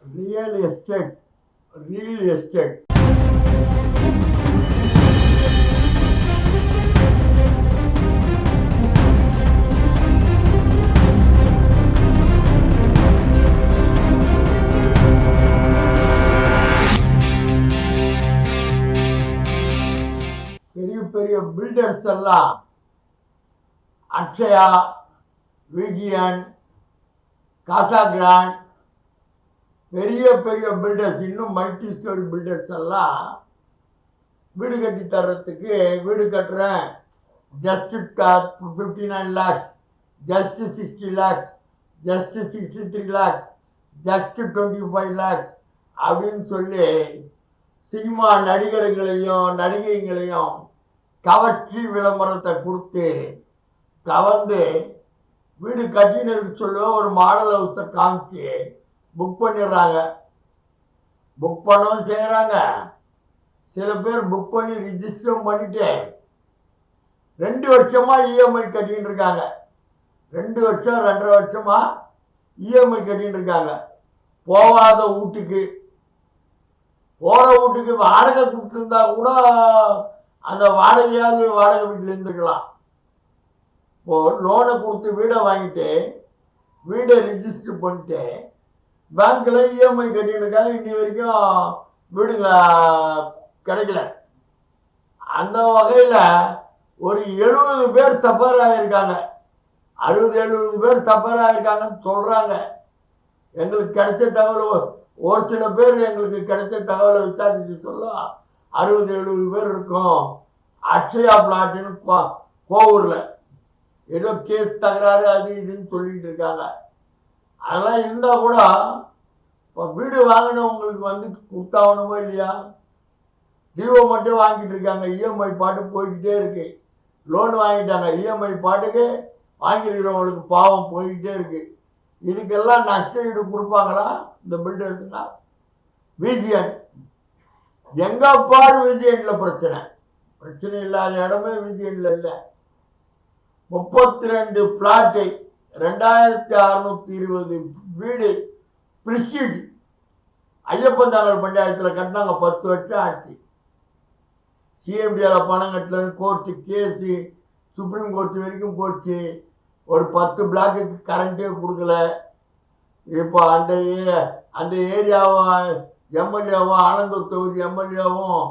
Real estate real estate பெரிய பெரிய filters எல்லாம் அக்ஷயா, விஜயன், காசா கிராண்ட், பெரிய பெரிய பில்டர்ஸ், இன்னும் மல்டி ஸ்டோரி பில்டர்ஸ் எல்லாம் வீடு கட்டி தர்றதுக்கு வீடு கட்டுறேன், just 59 lakhs, just 60 lakhs, just 63 lakhs, just 25 lakhs அப்படின்னு சொல்லி சினிமா நடிகர்களையும் நடிகைகளையும் கவர்ச்சி விளம்பரத்தை கொடுத்து கவர்ந்து வீடு கட்டினு சொல்ல ஒரு மாடல் ஹவுஸை காமிச்சு புக் பண்ணிடுறாங்க. புக் பண்ணவும் செய்கிறாங்க. சில பேர் புக் பண்ணி ரிஜிஸ்டரும் பண்ணிட்டு 2 வருஷமா இஎம்ஐ கட்டின்னு இருக்காங்க. 2 வருஷம் 2.5 வருஷமா இஎம்ஐ கட்டின்னு இருக்காங்க. போகாத வீட்டுக்கு, போகிற வீட்டுக்கு வாடகை கொடுத்துருந்தா கூட அந்த வாடகையாவது வாடகை வீட்டில் இருந்துக்கலாம். இப்போ லோனை கொடுத்து வீடை வாங்கிட்டு வீடை ரிஜிஸ்டர் பண்ணிட்டு பேங்க்கில் இஎம்ஐ கட்டின்னு இருக்காங்க. இன்னி வரைக்கும் வீடுங்க கிடைக்கல. அந்த வகையில் ஒரு 70 பேர் சஃபர் ஆகியிருக்காங்க. 60-70 பேர் சஃபர் ஆகியிருக்காங்கன்னு சொல்கிறாங்க. எங்களுக்கு கிடைச்ச தகவல், ஒரு சில பேர் எங்களுக்கு கிடைச்ச தகவலை விசாரிச்சு சொல்ல 60-70 பேர் இருக்கும். அக்ஷயா பிளாட்டுன்னு கோவூரில் ஏதோ கேஸ் தகராறு அது இதுன்னு சொல்லிட்டு இருக்காங்க. அதெல்லாம் இருந்தால் கூட இப்போ வீடு வாங்கினவங்களுக்கு வந்து கொடுத்தாகணுமோ இல்லையா? டிஓ மட்டும் வாங்கிட்டு இருக்காங்க. இஎம்ஐ பாட்டு போய்கிட்டே இருக்கு. லோன் வாங்கிட்டாங்க, இஎம்ஐ பாட்டுக்கு வாங்கியிருக்கிறவங்களுக்கு பாவம் போய்கிட்டே இருக்கு. இதுக்கெல்லாம் நஷ்ட ஈடு கொடுப்பாங்களா இந்த பில்டர்ஸ்னா? விஜயன் எங்க பாரு விஜயன்ல பிரச்சனை இல்லாத இடமே விஜயன்ல இல்லை. 32 பிளாட்டு, 2620 வீடு, பிரிஸ்டீஜ். ஐயப்பன் தாங்கல் பஞ்சாயத்தில் கட்டினாங்க. 10 வருஷம் ஆச்சு. சிஎம்டிஆர் பணம் கட்டலன்னு கோர்ட்டு கேஸு, சுப்ரீம் கோர்ட்டு வரைக்கும் போச்சு. ஒரு 10 பிளாக்குக்கு கரண்ட்டே கொடுக்கல. இப்போ அந்த ஏரியாவும் எம்எல்ஏவும், ஆனந்தூர் தொகுதி எம்எல்ஏவும்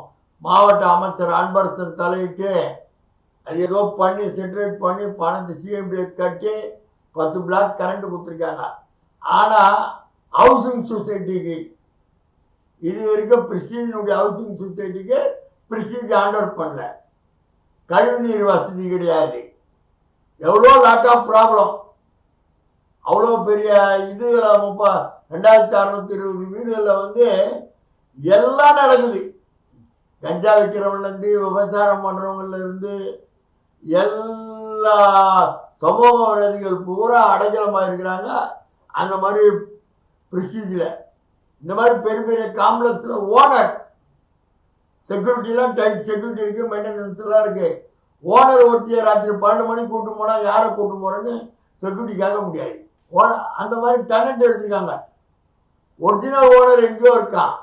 மாவட்ட அமைச்சர் அன்பரசன் தலையிட்டு அது ஏதோ பண்ணி செட்ரேட் பண்ணி பணத்தை சிஎம்டிஏ கட்டி 10 பிளாக் கரண்ட் கொடுத்துருக்காங்க. ஆனால் ஹவுசிங் சொசைட்டிக்கு இது வரைக்கும் பிரிஸ்டீஜினுடைய ஹவுசிங் சொசைட்டிக்கு பிரிஸ்டீஜ் ஆண்டர் பண்ணல. கழிவுநீர் வசதி கிடையாது. எவ்வளோ லாட் ஆஃப் ப்ராப்ளம். அவ்வளோ பெரிய இது 2620 வீடுகளில் வந்து எல்லாம் நடக்குது. கஞ்சா விற்கிறவங்கலேருந்து விவசாயம் பண்ணுறவங்கலேருந்து எல்லா சமூக விரோதிகள் பூரா அடைக்கலமாக இருக்கிறாங்க. அந்த மாதிரி பிரிஸ்டீஜில் இந்த மாதிரி பெரிய பெரிய காம்ப்ளெக்ஸில் ஓனர் செக்யூரிட்டிலாம் டைட் செக்யூரிட்டி இருக்குது, மெயின்டெனன்ஸ்லாம் இருக்குது. ஓனர் ஒருத்தியை ராத்திரி 12 மணிக்கு கூட்டு போனால் யாரை கூட்டு போகிறேன்னு செக்யூரிட்டி கேட்க முடியாது. ஓனர் அந்த மாதிரி டெனண்ட் எடுத்துருக்காங்க. ஒரிஜினல் ஓனர் எங்கேயோ இருக்கான்.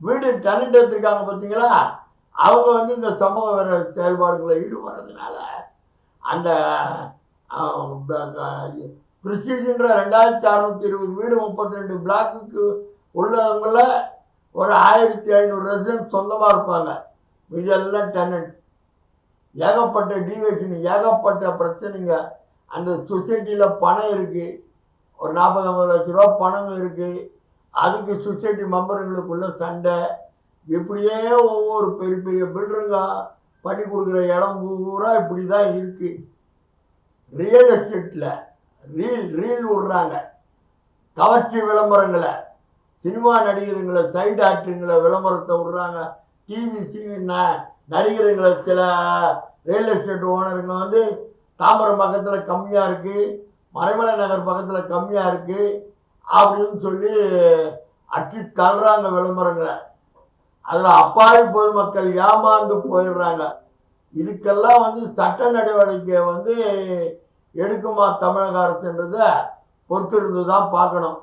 வீடு டெனண்ட் எடுத்துருக்காங்க பார்த்தீங்களா? அவங்க வந்து இந்த சமூக விரோத செயல்பாடுகளை ஈடுபடுறதுனால அந்த பிரிஸ்டீஜின்ற 2620 வீடு 32 பிளாக்குக்கு உள்ளவங்கள ஒரு 1500 ரெசிடென்ட் சொந்தமாக இருப்பாங்க. இதெல்லாம் டெனண்ட். ஏகப்பட்ட டிவேஷன், ஏகப்பட்ட பிரச்சனைங்க. அந்த சொசைட்டியில் பணம் இருக்குது. ஒரு 40-50 லட்ச ரூபா பணம் இருக்குது. அதுக்கு சொசைட்டி மெம்பருங்களுக்குள்ள சண்டை. இப்படியே ஒவ்வொரு பெரிய பெரிய பில்டருங்க பண்ணி கொடுக்குற இடம் பூரா இப்படி தான் இருக்குது. ரியல் எஸ்டேட்டில் ரீல் விடுறாங்க. கவர்ச்சி விளம்பரங்களை, சினிமா நடிகருங்களை, சைடு ஆக்டருங்களை விளம்பரத்தை விடுறாங்க. டிவி நடிகருங்களை சில ரியல் எஸ்டேட் ஓனருங்க வந்து தாம்பரம் பக்கத்தில் கம்மியாக இருக்குது, மறைமலை நகர் பக்கத்தில் கம்மியாக இருக்குது அப்படின்னு சொல்லி அச்சு தள்ளுறாங்க விளம்பரங்களை. அதில் அப்பாவி பொதுமக்கள் ஏமாந்து போயிடுறாங்க. இதுக்கெல்லாம் வந்து சட்ட நடவடிக்கை வந்து எடுக்குமா தமிழக அரசுன்றதை பொறுத்திருந்து தான் பார்க்கணும்.